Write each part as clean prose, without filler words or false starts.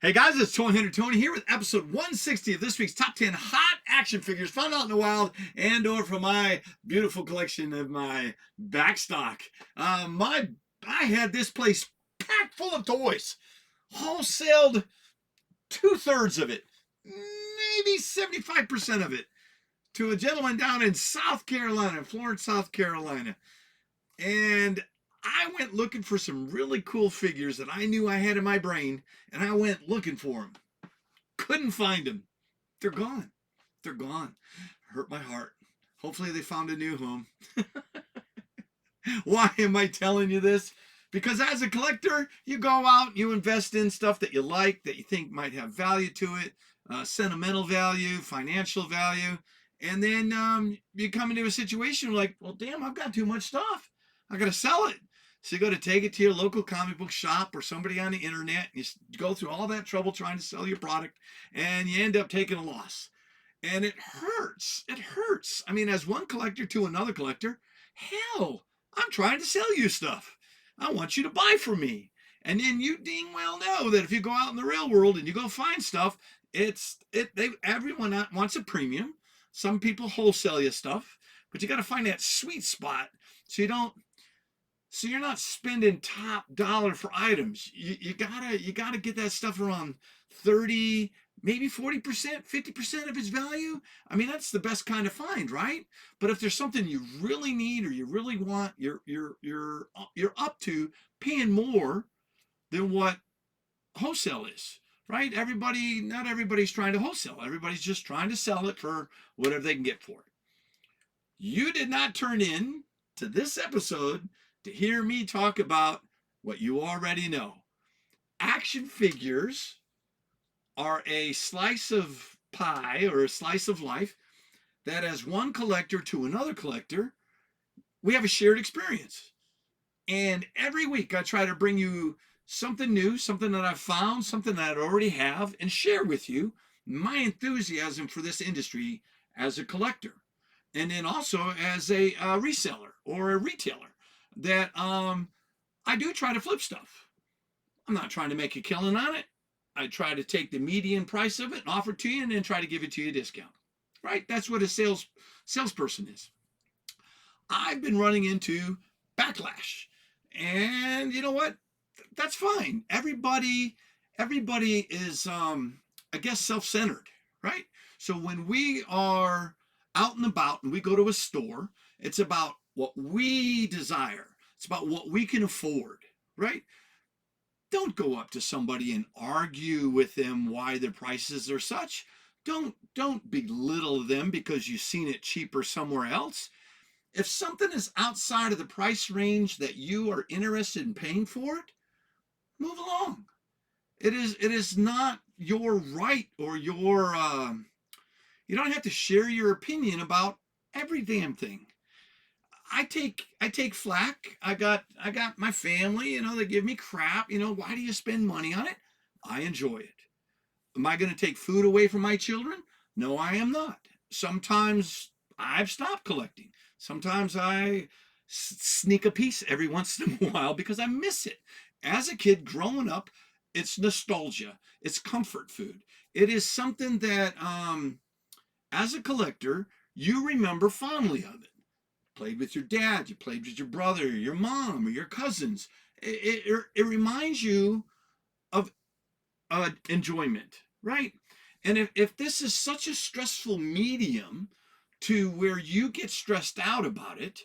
Hey guys, it's Toy Hunter Tony here with episode 160 of this week's Top 10 Hot Action Figures found out in the wild and or from my beautiful collection of my backstock. I had this place packed full of toys, wholesaled 2/3 of it, maybe 75% of it, to a gentleman down in South Carolina, Florence, South Carolina. And I went looking for some really cool figures that I knew I had in my brain, and I went looking for them. Couldn't find them. They're gone. They're gone. Hurt my heart. Hopefully they found a new home. Why am I telling you this? Because as a collector, you go out, you invest in stuff that you like, that you think might have value to it, sentimental value, financial value, and then you come into a situation like, well, damn, I've got too much stuff. I got to sell it. So you got to take it to your local comic book shop or somebody on the internet. You go through all that trouble trying to sell your product, and you end up taking a loss. And it hurts. It hurts. I mean, as one collector to another collector, hell, I'm trying to sell you stuff. I want you to buy from me. And then you dang well know that if you go out in the real world and you go find stuff, everyone wants a premium. Some people wholesale you stuff, but you got to find that sweet spot so you're not spending top dollar for items. You gotta get that stuff around 30, maybe 40%, 50% of its value. I mean, that's the best kind of find, right? But if there's something you really need or you really want, you're up to paying more than what wholesale is, right? Not everybody's trying to wholesale. Everybody's just trying to sell it for whatever they can get for it. You did not turn in to this episode to hear me talk about what you already know. Action figures are a slice of pie or a slice of life that, as one collector to another collector, we have a shared experience. And every week I try to bring you something new, something that I've found, something that I already have, and share with you my enthusiasm for this industry as a collector. And then also as a reseller or a retailer that I do try to flip stuff. I'm not trying to make a killing on it. I try to take the median price of it and offer it to you and then try to give it to you a discount. Right? That's what a salesperson is. I've been running into backlash. And you know what? That's fine. Everybody is I guess self-centered, right? So when we are out and about and we go to a store, it's about what we desire. It's about what we can afford, right? Don't go up to somebody and argue with them why their prices are such. Don't belittle them because you've seen it cheaper somewhere else. If something is outside of the price range that you are interested in paying for it, move along. It is not your right or your you don't have to share your opinion about every damn thing. I take flack. I got my family, they give me crap. Why do you spend money on it? I enjoy it. Am I going to take food away from my children? No, I am not. Sometimes I've stopped collecting. Sometimes I sneak a piece every once in a while because I miss it. As a kid growing up, it's nostalgia. It's comfort food. It is something that, as a collector, you remember fondly of it. Played with your dad, you played with your brother, your mom, or your cousins. It reminds you of enjoyment, right? And if this is such a stressful medium to where you get stressed out about it,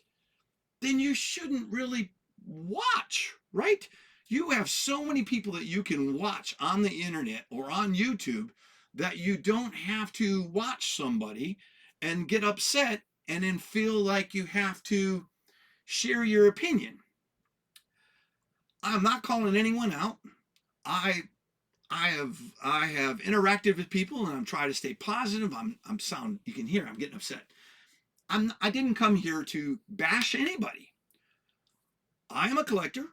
then you shouldn't really watch, right? You have so many people that you can watch on the internet or on YouTube that you don't have to watch somebody and get upset and then feel like you have to share your opinion. I'm not calling anyone out. I have interacted with people and I'm trying to stay positive. You can hear I'm getting upset. I didn't come here to bash anybody. I am a collector.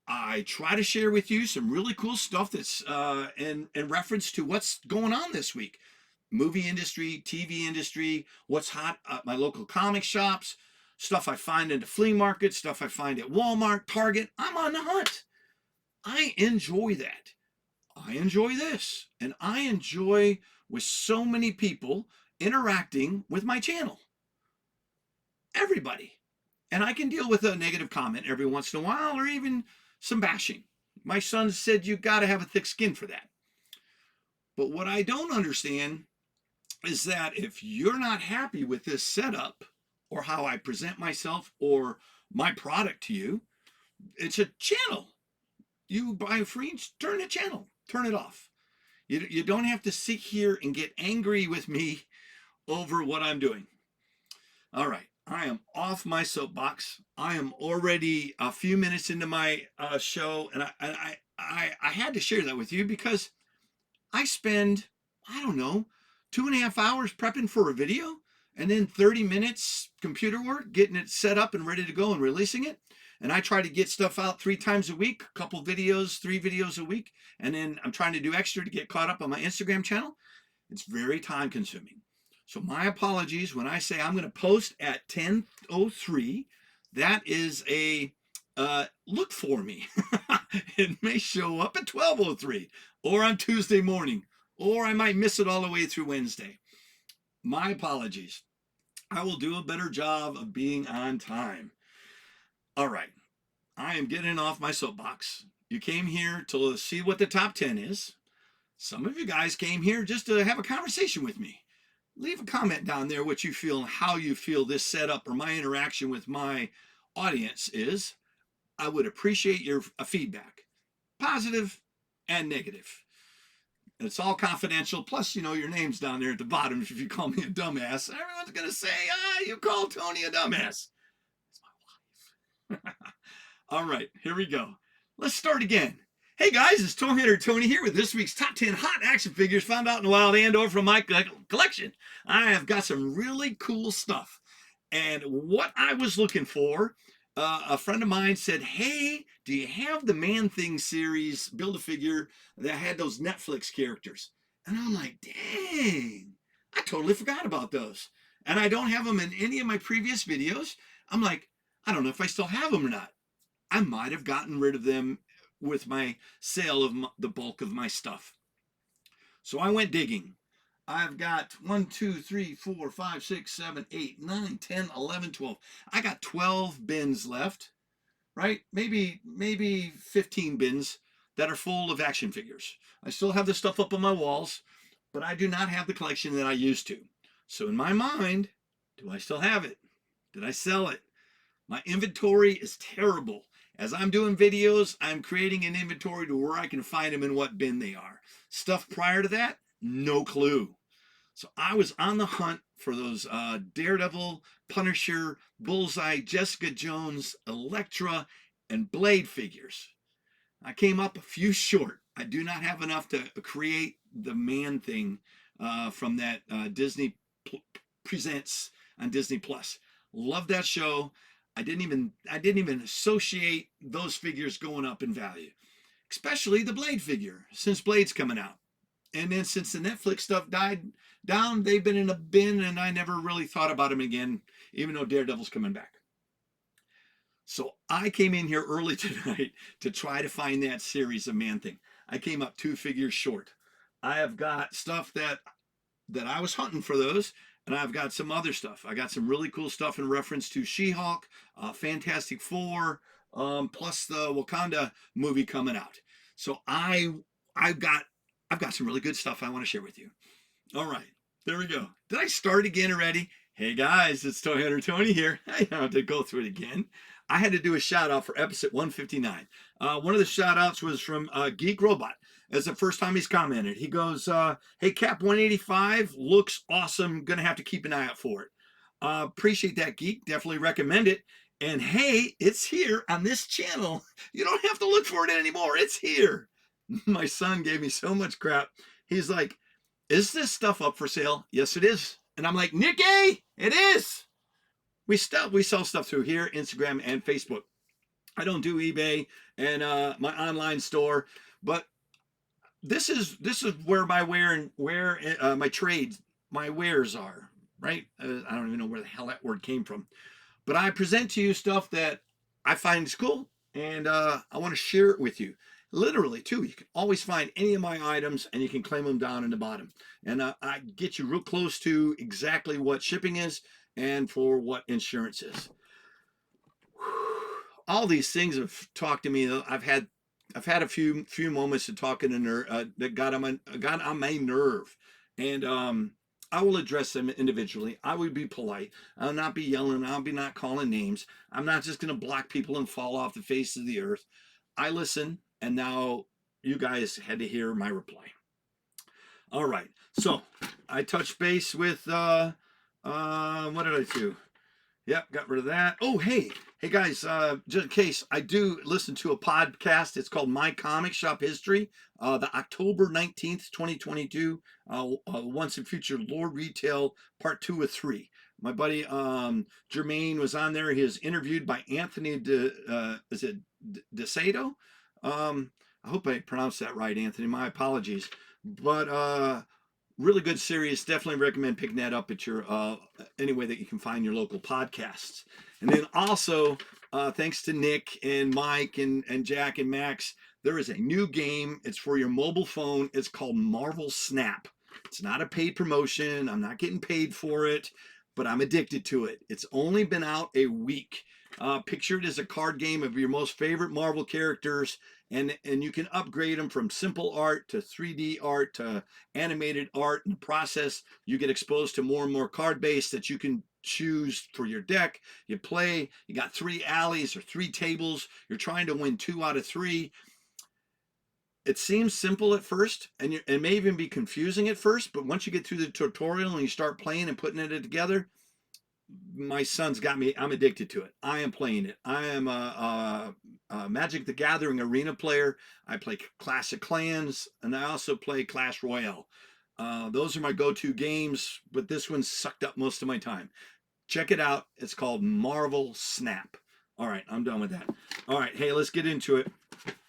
I try to share with you some really cool stuff that's in reference to what's going on this week. Movie industry, TV industry, what's hot at my local comic shops, stuff I find in the flea market, stuff I find at Walmart, Target. I'm on the hunt. I enjoy that. I enjoy this, and I enjoy with so many people interacting with my channel. Everybody. And I can deal with a negative comment every once in a while, or even some bashing. My son said you got to have a thick skin for that. But what I don't understand is that if you're not happy with this setup or how I present myself or my product to you, it's a channel. You buy a free, turn the channel, turn it off. You don't have to sit here and get angry with me over what I'm doing. All right, I am off my soapbox. I am already a few minutes into my show, and I had to share that with you because I spend, I don't know, 2.5 hours prepping for a video, and then 30 minutes computer work, getting it set up and ready to go and releasing it. And I try to get stuff out 3 times a week, a couple videos, 3 videos a week. And then I'm trying to do extra to get caught up on my Instagram channel. It's very time consuming. So my apologies when I say I'm going to post at 10:03. That is a look for me. It may show up at 12:03 or on Tuesday morning, or I might miss it all the way through Wednesday. My apologies. I will do a better job of being on time. All right. I am getting off my soapbox. You came here to see what the top 10 is. Some of you guys came here just to have a conversation with me. Leave a comment down there what you feel and how you feel this setup or my interaction with my audience is. I would appreciate your feedback, positive and negative. It's all confidential. Plus, your name's down there at the bottom. If you call me a dumbass, everyone's going to say, you called Tony a dumbass. It's my wife. All right, here we go. Let's start again. Hey guys, it's Toy Hunter Tony here with this week's top 10 hot action figures found out in the wild and or from my collection. I have got some really cool stuff. And what I was looking for, a friend of mine said, hey, do you have the Man-Thing series Build-A-Figure that had those Netflix characters? And I'm like, dang, I totally forgot about those. And I don't have them in any of my previous videos. I'm like, I don't know if I still have them or not. I might have gotten rid of them with my sale of the bulk of my stuff. So I went digging. I've got 1, 2, 3, 4, 5, 6, 7, 8, 9, 10, 11, 12. I got 12 bins left, right? Maybe 15 bins that are full of action figures. I still have the stuff up on my walls, but I do not have the collection that I used to. So in my mind, do I still have it? Did I sell it? My inventory is terrible. As I'm doing videos, I'm creating an inventory to where I can find them in what bin they are. Stuff prior to that, no clue. So I was on the hunt for those Daredevil, Punisher, Bullseye, Jessica Jones, Electra, and Blade figures. I came up a few short. I do not have enough to create the Man-Thing from that Disney Presents on Disney Plus. Love that show. I didn't even associate those figures going up in value, especially the Blade figure, since Blade's coming out. And then since the Netflix stuff died down, they've been in a bin, and I never really thought about them again, even though Daredevil's coming back. So I came in here early tonight to try to find that series of Man-Thing. I came up 2 figures short. I have got stuff that I was hunting for those, and I've got some other stuff. I got some really cool stuff in reference to She-Hulk, Fantastic Four, plus the Wakanda movie coming out. So I've got some really good stuff I want to share with you. All right, there we go. Did I start again already? Hey guys, it's Toy Hunter Tony here. I had to go through it again. I had to do a shout out for episode 159. One of the shout outs was from Geek Robot. As the first time he's commented, he goes, hey, Cap 185 looks awesome. Gonna have to keep an eye out for it. Appreciate that, Geek. Definitely recommend it. And hey, it's here on this channel. You don't have to look for it anymore. It's here. My son gave me so much crap. He's like, is this stuff up for sale? Yes, it is. And I'm like, Nicky, it is. We sell stuff through here, Instagram and Facebook. I don't do eBay and my online store, but this is where my my trades, my wares are, right? I don't even know where the hell that word came from, but I present to you stuff that I find is cool, and I want to share it with you. literally too. You can always find any of my items and you can claim them down in the bottom. And I get you real close to exactly what shipping is and for what insurance is. All these things have talked to me. I've had a few moments of talking to that got on my nerve, and I will address them individually. I would be polite. I'll not be yelling. I'll be not calling names. I'm not just going to block people and fall off the face of the earth. I listen, and now you guys had to hear my reply. All right. So I touched base with what did I do? Yep, got rid of that. Oh, hey guys, just in case, I do listen to a podcast. It's called My Comic Shop History, the October 19th, 2022, Once and Future Lord Retail Part 2 of 3. My buddy Jermaine was on there. He was interviewed by Anthony DeSato. I hope I pronounced that right, Anthony. My apologies. But really good series. Definitely recommend picking that up at your any way that you can find your local podcasts. And then also, thanks to Nick and Mike and Jack and Max, there is a new game. It's for your mobile phone. It's called Marvel Snap. It's not a paid promotion. I'm not getting paid for it, but I'm addicted to it. It's only been out a week. Picture it as a card game of your most favorite Marvel characters, and you can upgrade them from simple art to 3D art to animated art. In the process, you get exposed to more and more card base that you can choose for your deck. You play, you got 3 alleys or 3 tables. You're trying to win 2 out of 3. It seems simple at first, and it may even be confusing at first, but once you get through the tutorial and you start playing and putting it together, my son's got me. I'm addicted to it. I am playing it. I am a Magic the Gathering arena player. I play Classic Clans, and I also play Clash Royale. Those are my go-to games, but this one sucked up most of my time. Check it out. It's called Marvel Snap. All right, I'm done with that. All right, hey, let's get into it.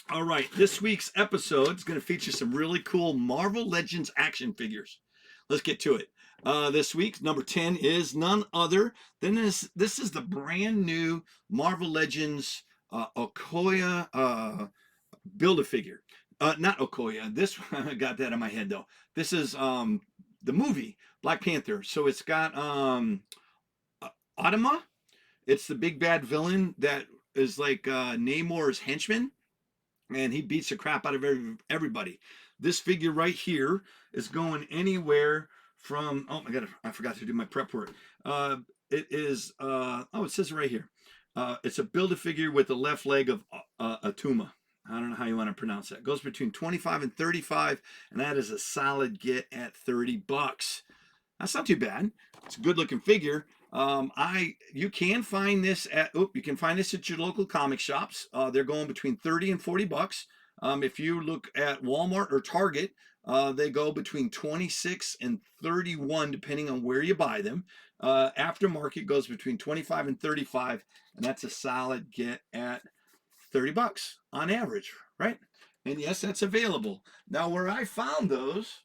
All right, this week's episode is going to feature some really cool Marvel Legends action figures. Let's get to it. This week, number 10 is none other than this. This is the brand new Marvel Legends Okoye Build-A-Figure. Not Okoye. This I got that in my head though. This is the movie Black Panther. So it's got Auttuma. It's the big bad villain that is like Namor's henchman, and he beats the crap out of everybody. This figure right here is going anywhere from, oh my god, I forgot to do my prep work. It is it says right here. It's a Build-A-Figure with the left leg of Auttuma. I don't know how you want to pronounce that. It goes between 25 and 35, and that is a solid get at $30. That's not too bad. It's a good looking figure. You can find this at your local comic shops. They're going between 30 and $40. If you look at Walmart or Target, they go between 26 and 31 depending on where you buy them. Aftermarket goes between 25 and 35, and that's a solid get at $30 on average, right? And yes, that's available. Now where I found those,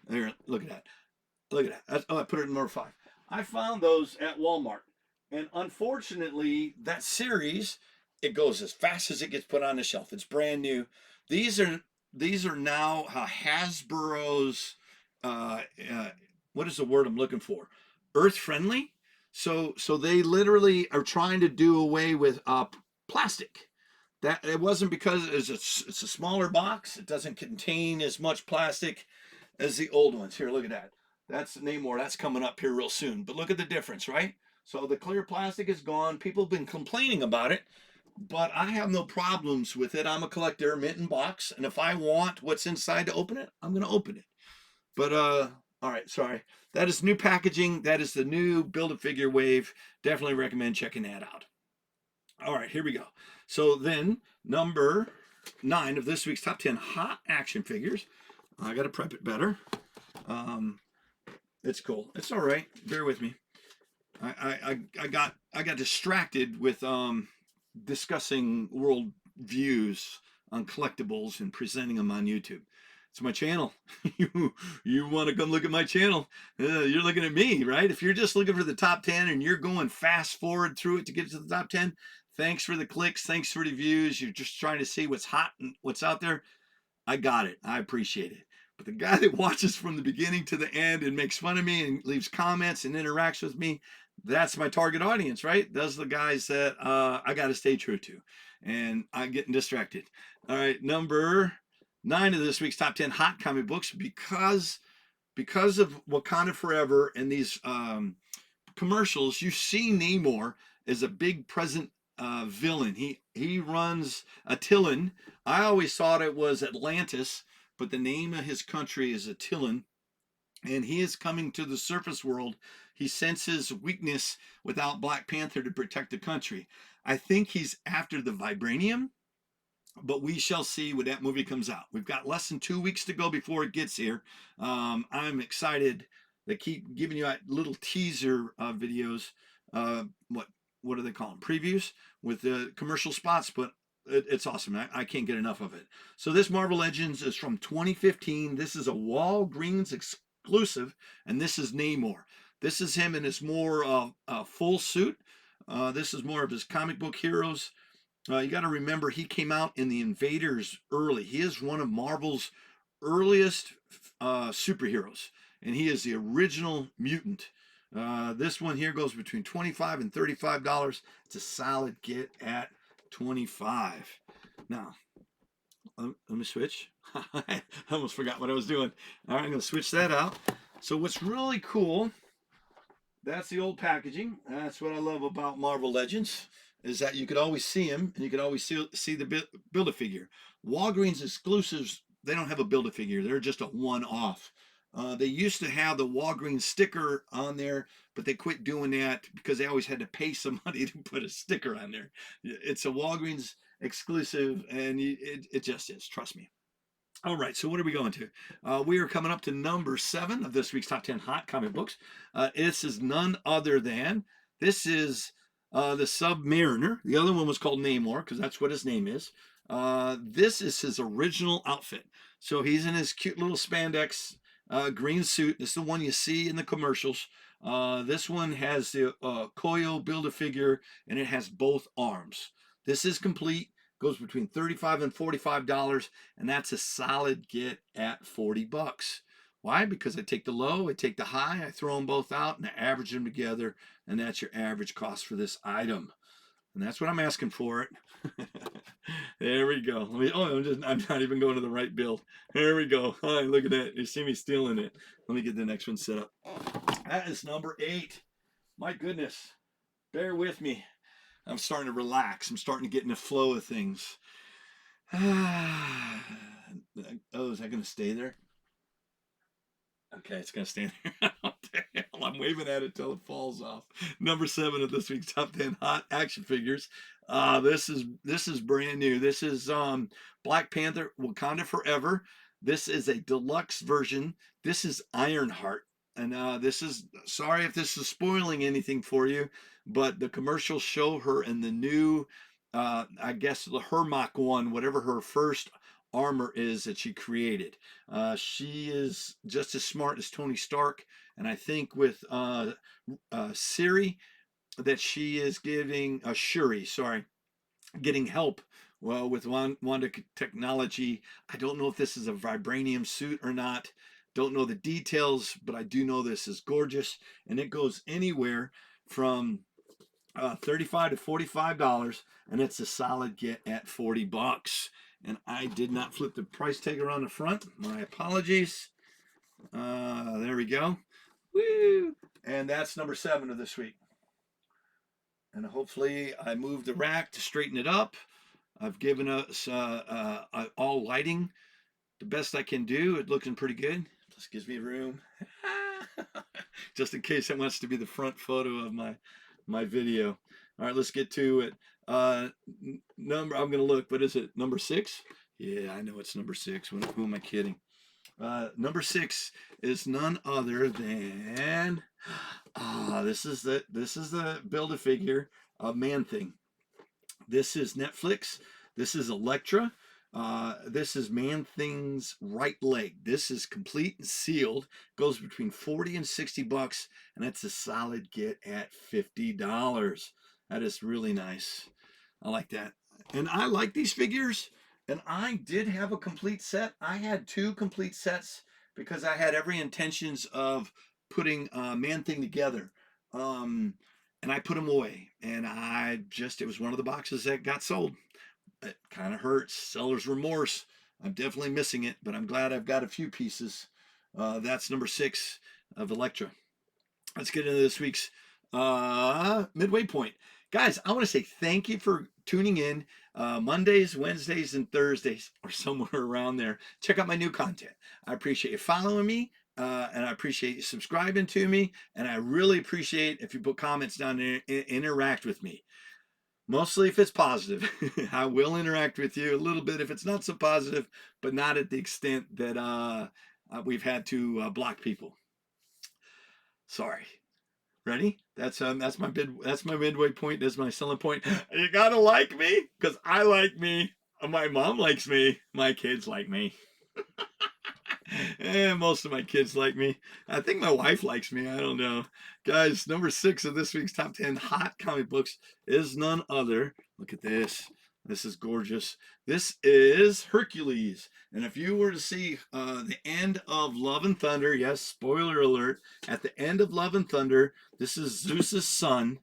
there, look at that. Look at that. I put it in number 5. I found those at Walmart. And unfortunately, that series, it goes as fast as it gets put on the shelf. It's brand new. These are now Hasbro's, what is the word I'm looking for? Earth friendly. So they literally are trying to do away with plastic. That it wasn't because it's a smaller box. It doesn't contain as much plastic as the old ones. Here, look at that. That's Namor. That's coming up here real soon. But look at the difference, right? So the clear plastic is gone. People have been complaining about it, but I have no problems with it. I'm a collector, mint and box, and if I want what's inside to open it, I'm going to open it. But all right, sorry. That is new packaging. That is the new Build-A-Figure wave. Definitely recommend checking that out. All right, here we go. So then, number 9 of this week's top 10 hot action figures. I got to prep it better. It's cool. It's all right. Bear with me. I got distracted with discussing world views on collectibles and presenting them on YouTube. It's my channel. you want to come look at my channel? You're looking at me, right? If you're just looking for the top 10 and you're going fast forward through it to get to the top 10, Thanks for the clicks. Thanks for the views. You're just trying to see what's hot and what's out there. I got it. I appreciate it. But the guy that watches from the beginning to the end and makes fun of me and leaves comments and interacts with me, that's my target audience, right? Those are the guys that I got to stay true to. And I'm getting distracted. All right, number 9 of this week's top 10 hot comic books because of Wakanda Forever and these commercials, you see Namor as a big present villain. He runs Attilan. I always thought it was Atlantis, but the name of his country is Attilan, and he is coming to the surface world. He senses weakness without Black Panther to protect the country. I think he's after the vibranium, but we shall see when that movie comes out. We've got less than 2 weeks to go before it gets here. I'm excited. They keep giving you little teaser videos. What do they call them? Previews with the commercial spots, but it's awesome. I can't get enough of it. So this Marvel Legends is from 2015. This is a Walgreens exclusive, and this is Namor. This is him in his more full suit. This is more of his comic book heroes. You got to remember, he came out in the Invaders early. He is one of Marvel's earliest superheroes, and he is the original mutant. This one here goes between $25 and $35. It's a solid get at 25. Now, let me switch. I almost forgot what I was doing. All right, I'm going to switch that out. So what's really cool, that's the old packaging. That's what I love about Marvel Legends, is that you could always see him and you could always see the Build-A-Figure. Walgreens exclusives, they don't have a Build-A-Figure. They're just a one-off. They used to have the Walgreens sticker on there, but they quit doing that because they always had to pay somebody to put a sticker on there. It's a Walgreens exclusive, and it just is. Trust me. All right, so what are we going to? We are coming up to number 7 of this week's top 10 hot comic books. This is none other than, this is the Submariner. The other one was called Namor because that's what his name is. This is his original outfit. So he's in his cute little spandex green suit. This is the one you see in the commercials. This one has the Okoye Build-A-Figure, and it has both arms. This is complete. Goes between $35 and $45, and that's a solid get at $40. Why? Because I take the low, I take the high, I throw them both out, and I average them together, and that's your average cost for this item. And that's what I'm asking for it. There we go. I'm not even going to the right build. There we go. Hi, look at that. You see me stealing it. Let me get the next one set up. That is number 8. My goodness. Bear with me. I'm starting to relax. I'm starting to get in the flow of things. Oh, is that going to stay there? Okay, it's going to stay there. I'm waving at it till it falls off. Number 7 of this week's top 10 hot action figures. This is brand new. This is Black Panther Wakanda Forever. This is a deluxe version. This is Ironheart. And this is, sorry if this is spoiling anything for you, but the commercials show her in the new, I guess the Hermach one, whatever her first armor is that she created. She is just as smart as Tony Stark, and I think with Siri that she is giving Shuri, sorry, getting help. Well, with Wanda technology, I don't know if this is a vibranium suit or not. Don't know the details, but I do know this is gorgeous, and it goes anywhere from $35 to $45, and it's a solid get at $40. And I did not flip the price tag around the front. My apologies. There we go. Woo! And that's number 7 of this week. And hopefully I moved the rack to straighten it up. I've given us all lighting the best I can do. It's looking pretty good. This gives me room. Just in case it wants to be the front photo of my video. All right, let's get to it. I'm going to look. What is it? Number 6? Yeah, I know it's number 6. Who am I kidding? Number 6 is none other than this is the Build-A-Figure Man-Thing. This is Netflix. This is Electra. This is Man-Thing's right leg. This is complete and sealed. Goes between $40 and $60, and that's a solid get at $50. That is really nice. I like that. And I like these figures. And I did have a complete set. I had 2 complete sets because I had every intentions of putting Man-Thing together. Um, and I put them away. And it was one of the boxes that got sold. It kind of hurts. Seller's remorse. I'm definitely missing it, but I'm glad I've got a few pieces. That's number 6 of Electra. Let's get into this week's midway point. Guys, I want to say thank you for tuning in Mondays, Wednesdays, and Thursdays, or somewhere around there. Check out my new content. I appreciate you following me, and I appreciate you subscribing to me, and I really appreciate if you put comments down there and interact with me. Mostly if it's positive. I will interact with you a little bit if it's not so positive, but not at the extent that we've had to block people. Sorry. Ready? That's my midway point. That's my selling point. You gotta like me because I like me. My mom likes me. My kids like me. And most of my kids like me. I think my wife likes me. I don't know. Guys, number 6 of this week's top 10 hot comic books is none other. Look at this. This is gorgeous. This is Hercules. And if you were to see the end of Love and Thunder, yes, spoiler alert, at the end of Love and Thunder, this is Zeus's son,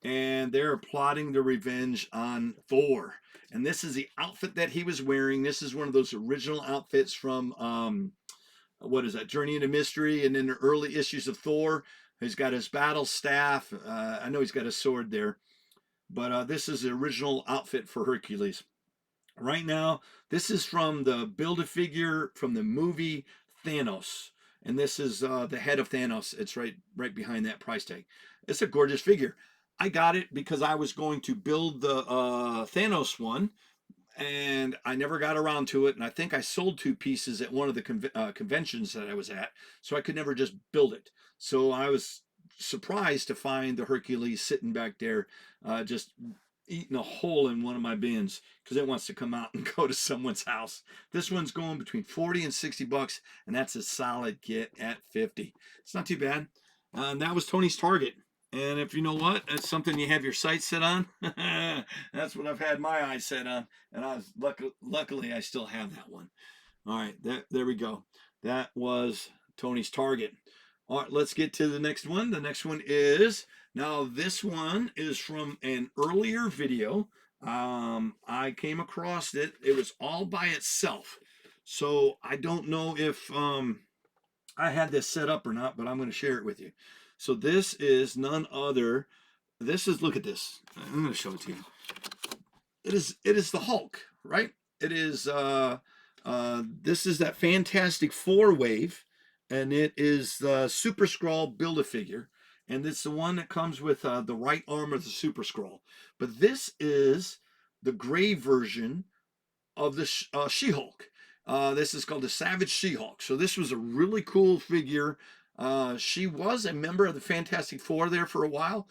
and they're plotting their revenge on Thor. And this is the outfit that he was wearing. This is one of those original outfits from what is that? Journey into Mystery, and in the early issues of Thor, he's got his battle staff. I know he's got a sword there, but this is the original outfit for Hercules. Right now, this is from the Build-A-Figure from the movie Thanos, and this is the head of Thanos. It's right behind that price tag. It's a gorgeous figure. I got it because I was going to build the Thanos one, and I never got around to it. And I think I sold 2 pieces at one of the conventions that I was at, so I could never just build it. So I was surprised to find the Hercules sitting back there, just eating a hole in one of my bins because it wants to come out and go to someone's house. This one's going between 40 and 60 bucks, and that's a solid get at 50. It's not too bad. And that was Tony's Target. And if you know what, that's something you have your sights set on. That's what I've had my eyes set on, and I was luckily I still have that one. All right, there we go. That was Tony's Target. All right, let's get to the next one. The next one is now this one is from an earlier video. I came across it. It was all by itself, so I don't know if I had this set up or not, but I'm going to share it with you. So this is none other. This is, look at this. I'm going to show it to you. It is the Hulk, right? It is this is that Fantastic Four wave, and it is the Super Skrull Build-A-Figure, and it's the one that comes with the right arm of the Super Skrull. But this is the gray version of the She-Hulk. This is called the Savage She-Hulk. So this was a really cool figure. She was a member of the Fantastic Four there for a while.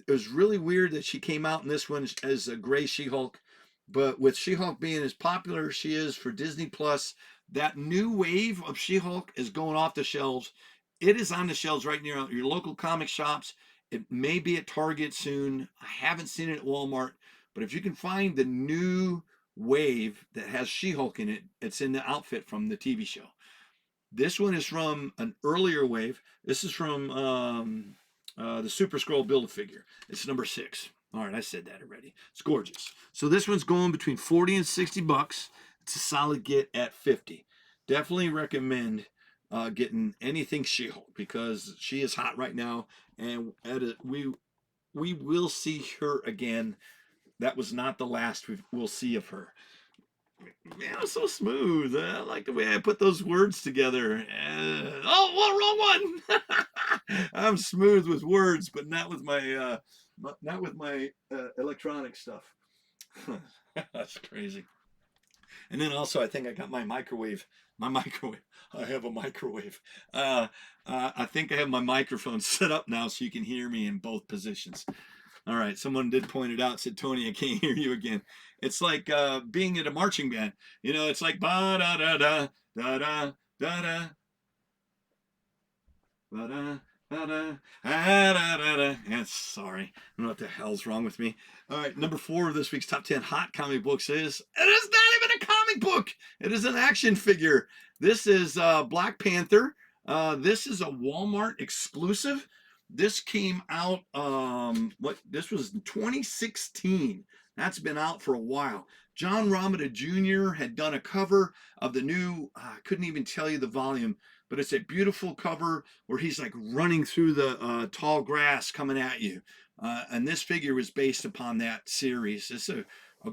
It was really weird that she came out in this one as a gray She-Hulk. But with She-Hulk being as popular as she is for Disney Plus, that new wave of She-Hulk is going off the shelves. It is on the shelves right near your local comic shops. It may be at Target soon. I haven't seen it at Walmart. But if you can find the new wave that has She-Hulk in it, it's in the outfit from the TV show. This one is from an earlier wave. This is from the Super Skrull Build-A-Figure. It's number 6. All right, I said that already. It's gorgeous. So this one's going between 40 and 60 bucks. It's a solid get at 50. Definitely recommend getting anything She-Hulk because she is hot right now, and we will see her again. That was not the last we'll see of her. Man, I'm so smooth. I like the way I put those words together. Wrong one. I'm smooth with words, but not with my electronic stuff. That's crazy. And then also, I think I got my microwave. My microwave. I have a microwave. I think I have my microphone set up now so you can hear me in both positions. All right, someone did point it out, said, Tony, I can't hear you again. It's like being in a marching band. You know, it's like ba-da-da-da, da-da, da-da, ba-da, Yes, sorry. I don't know what the hell's wrong with me. All right, number 4 of this week's top 10 hot comic books is, it is not even a comic book. It is an action figure. This is Black Panther. This is a Walmart exclusive. This came out, this was 2016. That's been out for a while. John Romita Jr. had done a cover of the new, I couldn't even tell you the volume, but it's a beautiful cover where he's like running through the tall grass coming at you. And this figure was based upon that series. It's a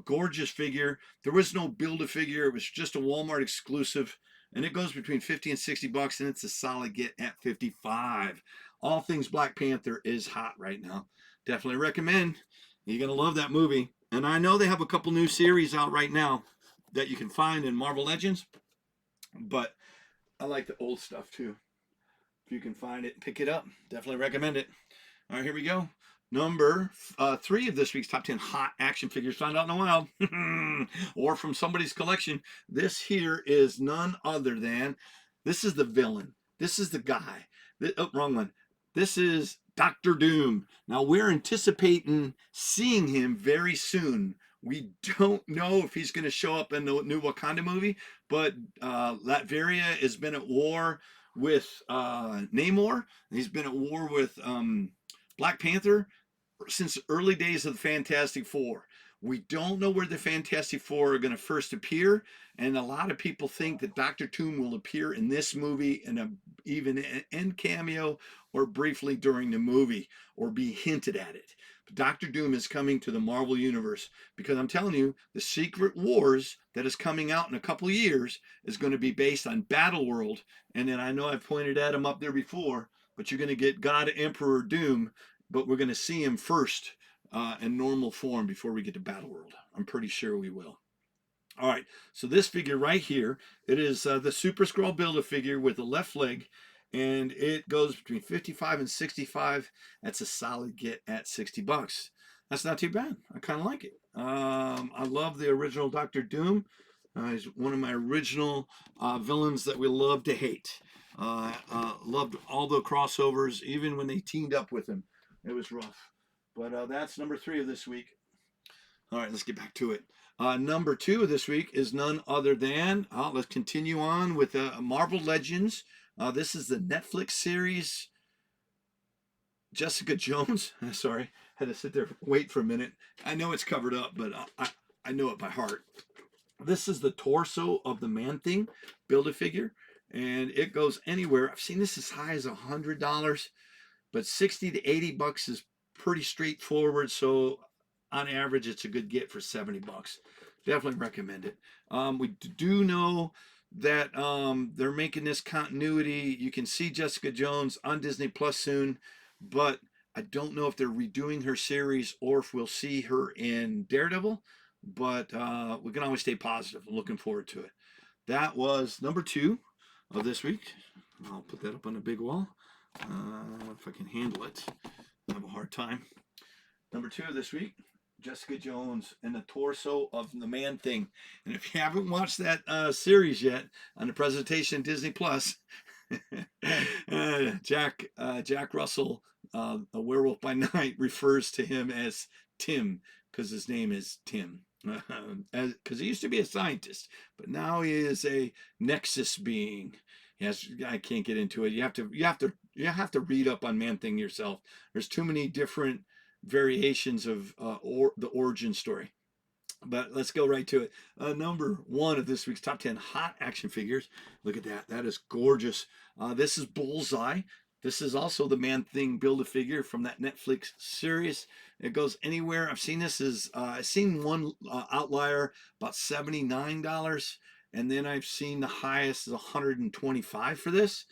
gorgeous figure. There was no Build-A-Figure. It was just a Walmart exclusive. And it goes between 50 and 60 bucks, and it's a solid get at 55. All things Black Panther is hot right now. Definitely recommend. You're going to love that movie. And I know they have a couple new series out right now that you can find in Marvel Legends, but I like the old stuff too. If you can find it, pick it up. Definitely recommend it. All right, here we go. Number 3 of this week's top 10 hot action figures found out in the wild or from somebody's collection. This here is none other than, this is the villain. This is the guy. Wrong one. This is Doctor Doom. Now we're anticipating seeing him very soon. We don't know if he's going to show up in the new Wakanda movie, but Latveria has been at war with Namor. He's been at war with Black Panther since the early days of the Fantastic Four. We don't know where the Fantastic Four are going to first appear, and a lot of people think that Doctor Doom will appear in this movie in even an end cameo or briefly during the movie or be hinted at it. But Doctor Doom is coming to the Marvel Universe because I'm telling you, the Secret Wars that is coming out in a couple of years is going to be based on Battleworld, and then I know I've pointed at him up there before, but you're going to get God Emperor Doom, but we're going to see him first in normal form before we get to Battleworld. I'm pretty sure we will. All right, so this figure right here, it is the Super Skrull Build-A-Figure with the left leg, and it goes between 55 and 65. That's a solid get at 60 bucks. That's not too bad. I kind of like it. I love the original Doctor Doom. He's one of my original villains that we love to hate. Loved all the crossovers, even when they teamed up with him. It was rough. But that's number 3 of this week. All right, let's get back to it. Number 2 of this week is none other than, let's continue on with Marvel Legends. This is the Netflix series, Jessica Jones. Sorry, had to sit there wait for a minute. I know it's covered up, but I know it by heart. This is the torso of the Man-Thing Build-A-Figure, and it goes anywhere. I've seen this as high as $100, but 60 to 80 bucks is pretty straightforward. So on average, it's a good get for 70 bucks. Definitely recommend it. We do know that they're making this continuity. You can see Jessica Jones on Disney Plus soon, but I don't know if they're redoing her series or if we'll see her in Daredevil, but we can always stay positive. I'm looking forward to it. That was number 2 of this week. I'll put that up on a big wall. If I can handle it. I have a hard time. Number 2 of this week, Jessica Jones and the torso of the Man-Thing. And if you haven't watched that series yet on the presentation Disney Plus, Jack Russell, a Werewolf by Night, refers to him as Tim because his name is Tim. Because he used to be a scientist, but now he is a Nexus being. Yes, I can't get into it. You have to read up on Man-Thing yourself. There's too many different variations of the origin story. But let's go right to it. Number 1 of this week's top 10 hot action figures. Look at that. That is gorgeous. This is Bullseye. This is also the Man-Thing Build-A-Figure from that Netflix series. It goes anywhere. I've seen this as, I've seen one outlier about $79. And then I've seen the highest is $125 for this.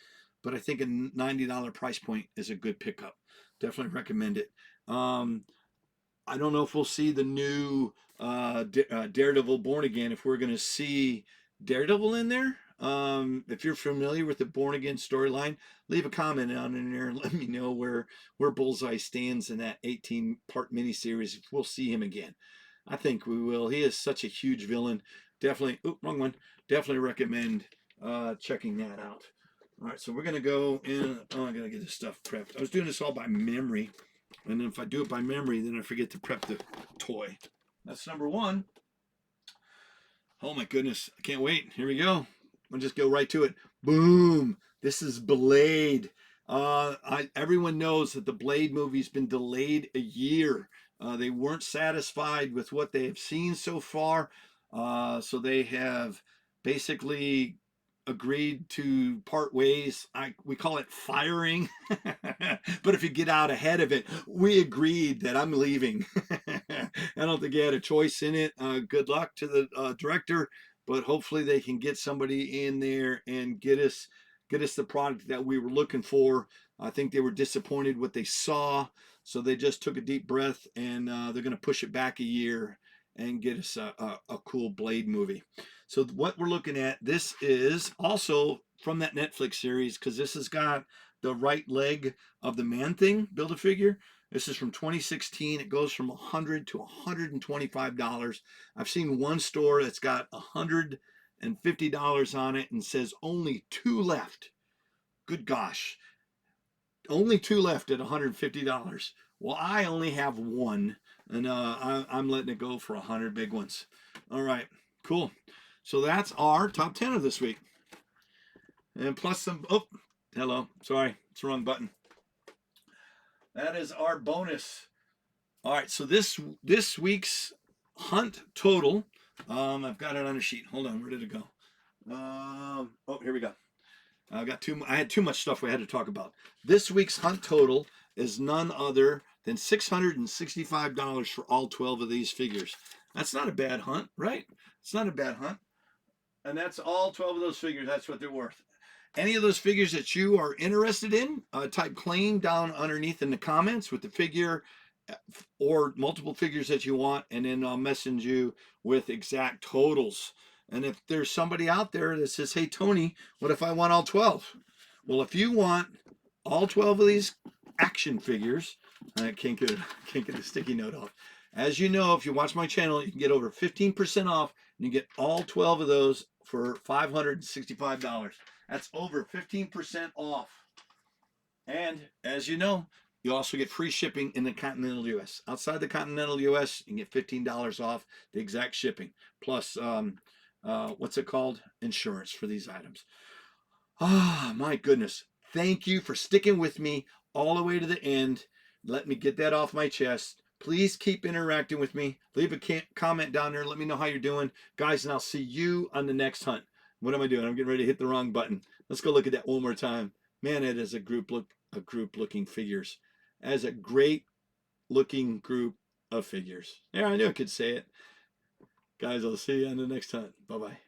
But I think a $90 price point is a good pickup. Definitely recommend it. I don't know if we'll see the new Daredevil Born Again, if we're going to see Daredevil in there. If you're familiar with the Born Again storyline, leave a comment on in there and let me know where Bullseye stands in that 18-part miniseries. If we'll see him again. I think we will. He is such a huge villain. Definitely, wrong one. Definitely recommend checking that out. All right, so we're going to go in. Oh, I got to get this stuff prepped. I was doing this all by memory. And then if I do it by memory, then I forget to prep the toy. That's number one. Oh my goodness. I can't wait. Here we go. We'll just go right to it. Boom. This is Blade. Everyone knows that the Blade movie's been delayed a year. They weren't satisfied with what they have seen so far. So they have basically agreed to part ways. We call it firing. But if you get out ahead of it, we agreed that I'm leaving. I don't think you had a choice in it. Good luck to the director, but hopefully they can get somebody in there and get us the product that we were looking for. I think they were disappointed what they saw, so they just took a deep breath, and they're going to push it back a year and get us a cool Blade movie. So what we're looking at, this is also from that Netflix series, because this has got the right leg of the Man-Thing Build-A-Figure. This is from 2016. It goes from $100 to $125. I've seen one store that's got $150 on it and says only 2 left. Good gosh. Only 2 left at $150. Well, I only have 1, and I'm letting it go for 100 big ones. All right, cool. So that's our top 10 of this week. And plus some, oh, hello, sorry, it's the wrong button. That is our bonus. All right, so this week's hunt total, I've got it on a sheet. Hold on, where did it go? Oh, here we go. I had too much stuff we had to talk about. This week's hunt total is none other than $665 for all 12 of these figures. That's not a bad hunt, right? It's not a bad hunt. And that's all 12 of those figures. That's what they're worth. Any of those figures that you are interested in, type claim down underneath in the comments with the figure or multiple figures that you want, and then I'll message you with exact totals. And if there's somebody out there that says, hey, Tony, what if I want all 12? Well, if you want all 12 of these action figures, I can't get the sticky note off. As you know, if you watch my channel, you can get over 15% off, and you get all 12 of those for $565. That's over 15% off. And as you know, you also get free shipping in the continental U.S. Outside the continental U.S., you can get $15 off the exact shipping, plus what's it called? Insurance for these items. Ah, my goodness. Thank you for sticking with me all the way to the end. Let me get that off my chest. Please keep interacting with me. Leave a comment down there. Let me know how you're doing. Guys, and I'll see you on the next hunt. What am I doing? I'm getting ready to hit the wrong button. Let's go look at that one more time. Man, it is a group looking figures. As a great looking group of figures. Yeah, I knew I could say it. Guys, I'll see you on the next hunt. Bye-bye.